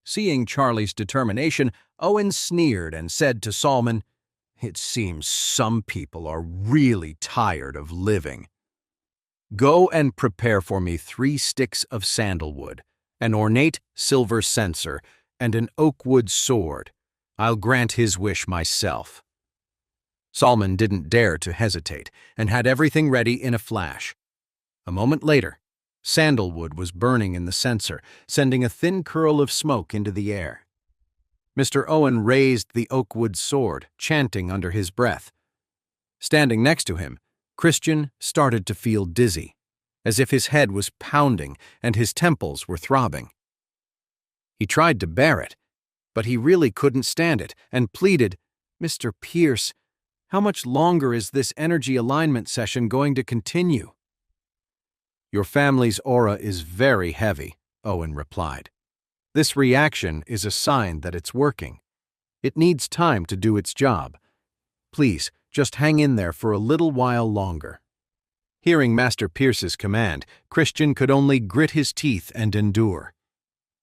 Seeing Charlie's determination, Owen sneered and said to Solomon, "It seems some people are really tired of living. Go and prepare for me 3 sticks of sandalwood, an ornate silver censer, and an oak wood sword. I'll grant his wish myself." Solomon didn't dare to hesitate and had everything ready in a flash. A moment later, sandalwood was burning in the censer, sending a thin curl of smoke into the air. Mr. Owen raised the oak wood sword, chanting under his breath. Standing next to him, Christian started to feel dizzy, as if his head was pounding and his temples were throbbing. He tried to bear it, but he really couldn't stand it and pleaded, "Mr. Pierce, how much longer is this energy alignment session going to continue?" "Your family's aura is very heavy," Owen replied. "This reaction is a sign that it's working. It needs time to do its job. Please, just hang in there for a little while longer." Hearing Master Pierce's command, Christian could only grit his teeth and endure.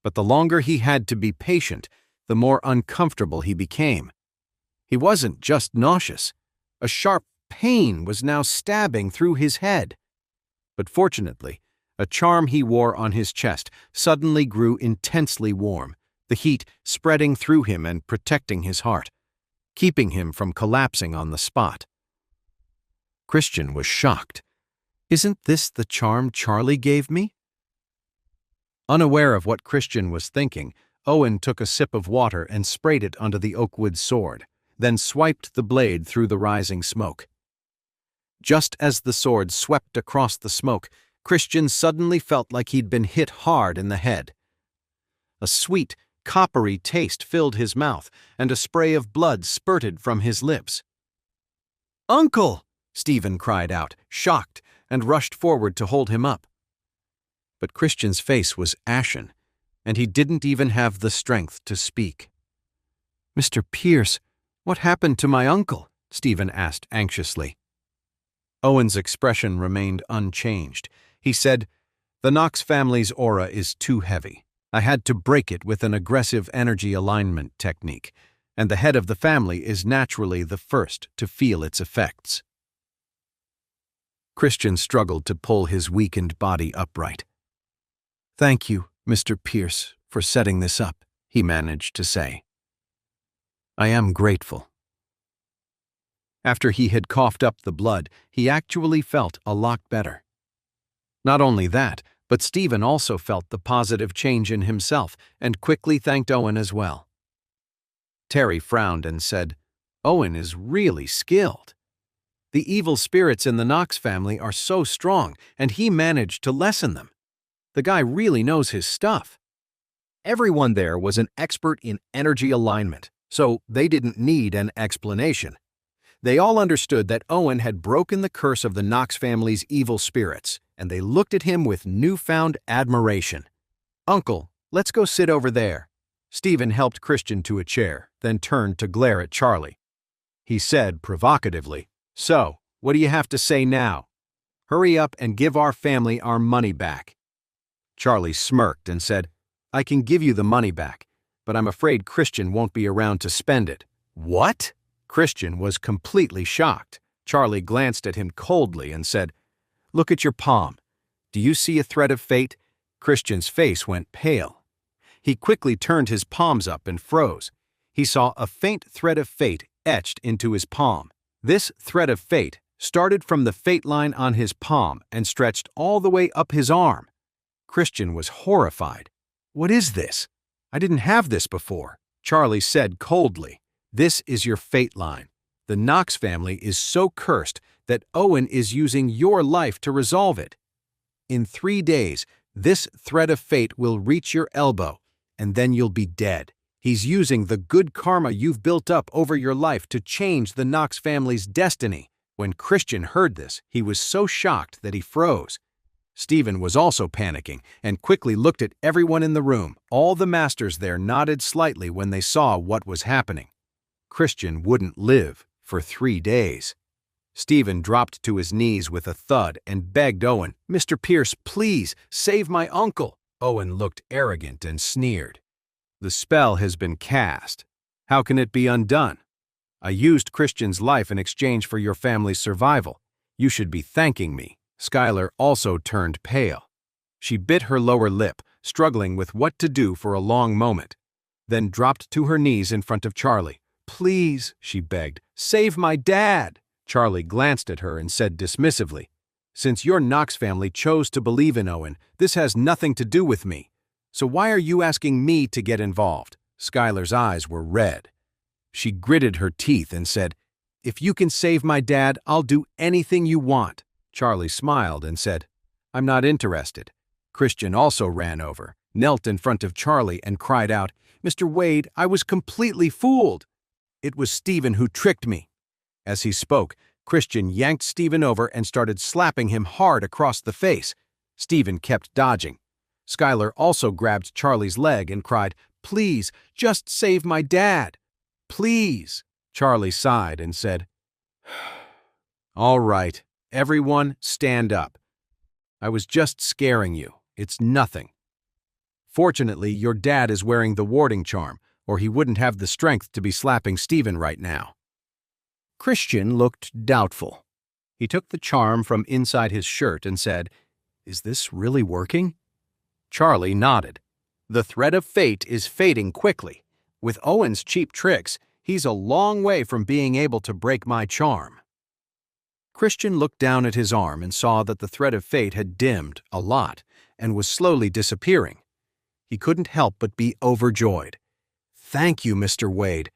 But the longer he had to be patient, the more uncomfortable he became. He wasn't just nauseous. A sharp pain was now stabbing through his head. But fortunately, a charm he wore on his chest suddenly grew intensely warm, the heat spreading through him and protecting his heart, keeping him from collapsing on the spot. Christian was shocked. "Isn't this the charm Charlie gave me?" Unaware of what Christian was thinking, Owen took a sip of water and sprayed it onto the oak wood sword, then swiped the blade through the rising smoke. Just as the sword swept across the smoke, Christian suddenly felt like he'd been hit hard in the head. A sweet, coppery taste filled his mouth, and a spray of blood spurted from his lips. "Uncle!" Stephen cried out, shocked, and rushed forward to hold him up. But Christian's face was ashen, and he didn't even have the strength to speak. "Mr. Pierce, what happened to my uncle?" Stephen asked anxiously. Owen's expression remained unchanged. He said, "The Knox family's aura is too heavy. I had to break it with an aggressive energy alignment technique, and the head of the family is naturally the first to feel its effects." Christian struggled to pull his weakened body upright. "Thank you, Mr. Pierce, for setting this up," he managed to say. "I am grateful." After he had coughed up the blood, he actually felt a lot better. Not only that, but Stephen also felt the positive change in himself and quickly thanked Owen as well. Terry frowned and said, "Owen is really skilled. The evil spirits in the Knox family are so strong, and he managed to lessen them. The guy really knows his stuff." Everyone there was an expert in energy alignment, so they didn't need an explanation. They all understood that Owen had broken the curse of the Knox family's evil spirits, and they looked at him with newfound admiration. "Uncle, let's go sit over there." Stephen helped Christian to a chair, then turned to glare at Charlie. He said provocatively, "So, what do you have to say now? Hurry up and give our family our money back." Charlie smirked and said, "I can give you the money back, but I'm afraid Christian won't be around to spend it." "What?" Christian was completely shocked. Charlie glanced at him coldly and said, "Look at your palm. Do you see a thread of fate?" Christian's face went pale. He quickly turned his palms up and froze. He saw a faint thread of fate etched into his palm. This thread of fate started from the fate line on his palm and stretched all the way up his arm. Christian was horrified. "What is this? I didn't have this before." Charlie said coldly, "This is your fate line. The Knox family is so cursed that Owen is using your life to resolve it. In 3 days, this thread of fate will reach your elbow, and then you'll be dead. He's using the good karma you've built up over your life to change the Knox family's destiny." When Christian heard this, he was so shocked that he froze. Stephen was also panicking and quickly looked at everyone in the room. All the masters there nodded slightly when they saw what was happening. Christian wouldn't live for 3 days. Stephen dropped to his knees with a thud and begged Owen, "Mr. Pierce, please, save my uncle." Owen looked arrogant and sneered. The spell has been cast. How can it be undone? I used Christian's life in exchange for your family's survival. You should be thanking me." Skylar also turned pale. She bit her lower lip, struggling with what to do for a long moment, then dropped to her knees in front of Charlie. "Please," she begged, "save my dad." Charlie glanced at her and said dismissively, "Since your Knox family chose to believe in Owen, this has nothing to do with me. So why are you asking me to get involved?" Skylar's eyes were red. She gritted her teeth and said, "If you can save my dad, I'll do anything you want." Charlie smiled and said, "I'm not interested." Christian also ran over, knelt in front of Charlie and cried out, "Mr. Wade, I was completely fooled. It was Stephen who tricked me." As he spoke, Christian yanked Stephen over and started slapping him hard across the face. Stephen kept dodging. Skylar also grabbed Charlie's leg and cried, "Please, just save my dad. Please." Charlie sighed and said, "All right, everyone stand up. I was just scaring you. It's nothing. Fortunately, your dad is wearing the warding charm, or he wouldn't have the strength to be slapping Stephen right now." Christian looked doubtful. He took the charm from inside his shirt and said, "Is this really working?" Charlie nodded. "The thread of fate is fading quickly. With Owen's cheap tricks, he's a long way from being able to break my charm." Christian looked down at his arm and saw that the thread of fate had dimmed a lot and was slowly disappearing. He couldn't help but be overjoyed. "Thank you, Mr. Wade.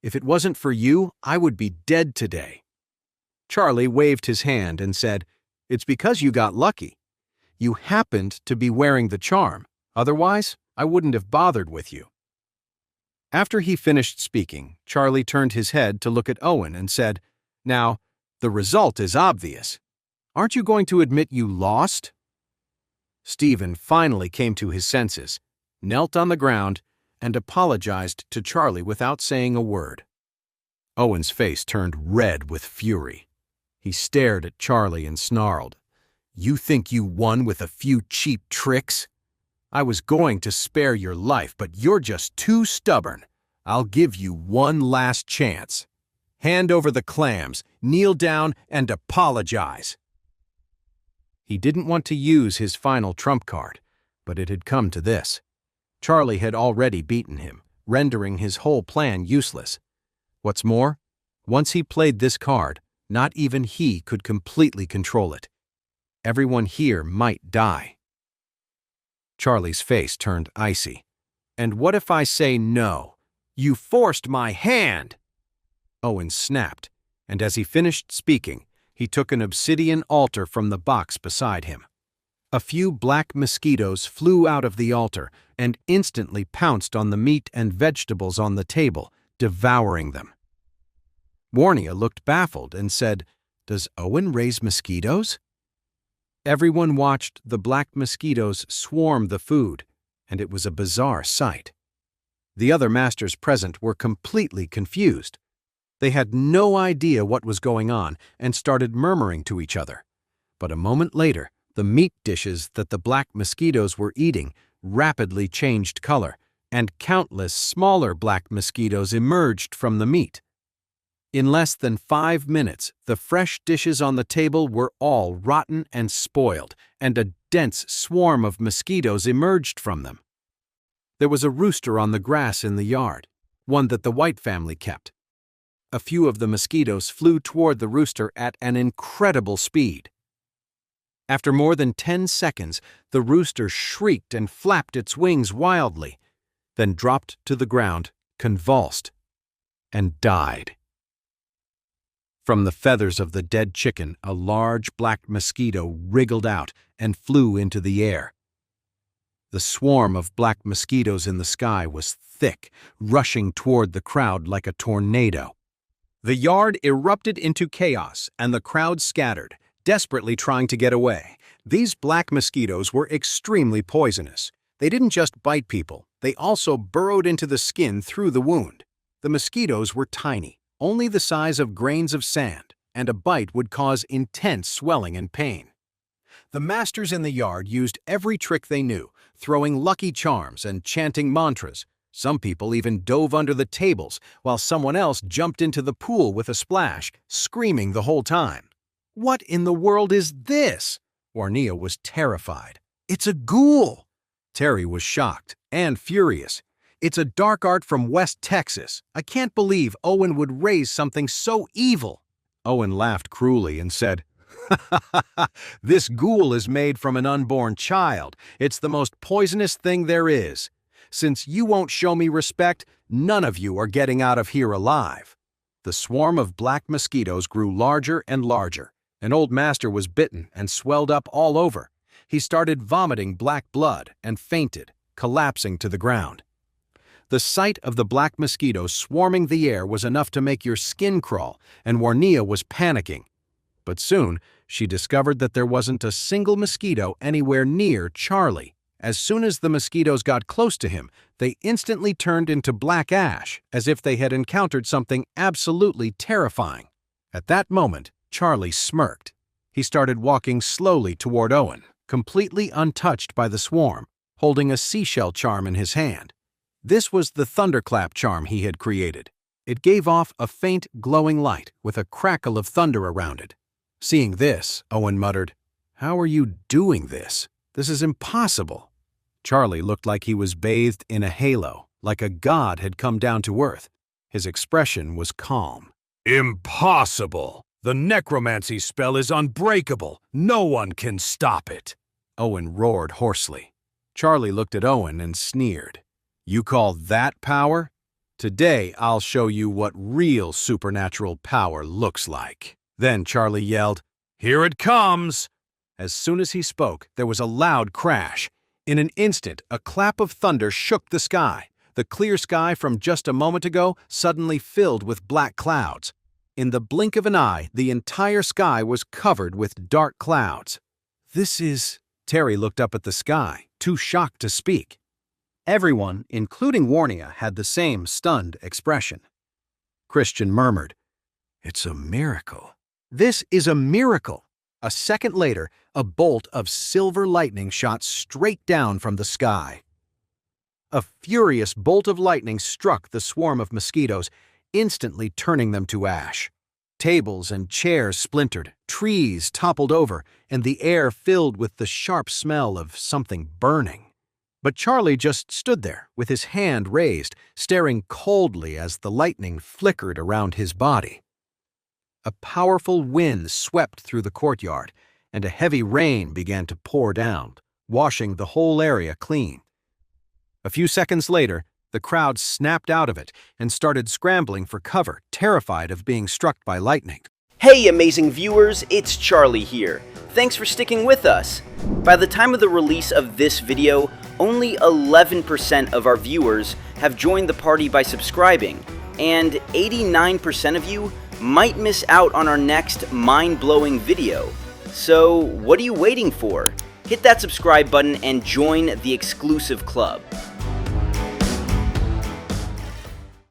If it wasn't for you, I would be dead today." Charlie waved his hand and said, "It's because you got lucky. You happened to be wearing the charm. Otherwise, I wouldn't have bothered with you." After he finished speaking, Charlie turned his head to look at Owen and said, "Now, the result is obvious. Aren't you going to admit you lost?" Stephen finally came to his senses, knelt on the ground, and apologized to Charlie without saying a word. Owen's face turned red with fury. He stared at Charlie and snarled, "You think you won with a few cheap tricks? I was going to spare your life, but you're just too stubborn. I'll give you one last chance. Hand over the clams, kneel down, and apologize." He didn't want to use his final trump card, but it had come to this. Charlie had already beaten him, rendering his whole plan useless. What's more, once he played this card, not even he could completely control it. Everyone here might die. Charlie's face turned icy. "And what if I say no? You forced my hand!" Owen snapped, and as he finished speaking, he took an obsidian altar from the box beside him. A few black mosquitoes flew out of the altar and instantly pounced on the meat and vegetables on the table, devouring them. Warnia looked baffled and said, "Does Owen raise mosquitoes?" Everyone watched the black mosquitoes swarm the food, and it was a bizarre sight. The other masters present were completely confused. They had no idea what was going on and started murmuring to each other. But a moment later, the meat dishes that the black mosquitoes were eating rapidly changed color, and countless smaller black mosquitoes emerged from the meat. In less than 5 minutes, the fresh dishes on the table were all rotten and spoiled, and a dense swarm of mosquitoes emerged from them. There was a rooster on the grass in the yard, one that the White family kept. A few of the mosquitoes flew toward the rooster at an incredible speed. After more than 10 seconds, the rooster shrieked and flapped its wings wildly, then dropped to the ground, convulsed, and died. From the feathers of the dead chicken, a large black mosquito wriggled out and flew into the air. The swarm of black mosquitoes in the sky was thick, rushing toward the crowd like a tornado. The yard erupted into chaos, and the crowd scattered, desperately trying to get away. These black mosquitoes were extremely poisonous. They didn't just bite people, they also burrowed into the skin through the wound. The mosquitoes were tiny, only the size of grains of sand, and a bite would cause intense swelling and pain. The masters in the yard used every trick they knew, throwing lucky charms and chanting mantras, Some people even dove under the tables, while someone else jumped into the pool with a splash, screaming the whole time. "What in the world is this?" Warnia was terrified. "It's a ghoul!" Terry was shocked and furious. "It's a dark art from West Texas. I can't believe Owen would raise something so evil." Owen laughed cruelly and said, "This ghoul is made from an unborn child. It's the most poisonous thing there is. Since you won't show me respect, none of you are getting out of here alive." The swarm of black mosquitoes grew larger and larger. An old master was bitten and swelled up all over. He started vomiting black blood and fainted, collapsing to the ground. The sight of the black mosquitoes swarming the air was enough to make your skin crawl, and Warnia was panicking. But soon, she discovered that there wasn't a single mosquito anywhere near Charlie. As soon as the mosquitoes got close to him, they instantly turned into black ash, as if they had encountered something absolutely terrifying. At that moment, Charlie smirked. He started walking slowly toward Owen, completely untouched by the swarm, holding a seashell charm in his hand. This was the thunderclap charm he had created. It gave off a faint, glowing light with a crackle of thunder around it. Seeing this, Owen muttered, "How are you doing this? This is impossible." Charlie looked like he was bathed in a halo, like a god had come down to earth. His expression was calm. "Impossible! The necromancy spell is unbreakable. No one can stop it," Owen roared hoarsely. Charlie looked at Owen and sneered. "You call that power? Today I'll show you what real supernatural power looks like." Then Charlie yelled, "Here it comes!" As soon as he spoke, there was a loud crash. In an instant, a clap of thunder shook the sky. The clear sky from just a moment ago suddenly filled with black clouds. In the blink of an eye, the entire sky was covered with dark clouds. "This is—" Terry looked up at the sky, too shocked to speak. Everyone, including Warnia, had the same stunned expression. Christian murmured, "It's a miracle." "This is a miracle." A second later, a bolt of silver lightning shot straight down from the sky. A furious bolt of lightning struck the swarm of mosquitoes, instantly turning them to ash. Tables and chairs splintered, trees toppled over, and the air filled with the sharp smell of something burning. But Charlie just stood there, with his hand raised, staring coldly as the lightning flickered around his body. A powerful wind swept through the courtyard, and a heavy rain began to pour down, washing the whole area clean. A few seconds later, the crowd snapped out of it and started scrambling for cover, terrified of being struck by lightning. Hey amazing viewers, it's Charlie here. Thanks for sticking with us. By the time of the release of this video, only 11% of our viewers have joined the party by subscribing, and 89% of you might miss out on our next mind-blowing video. So what are you waiting for? Hit that subscribe button and join the exclusive club.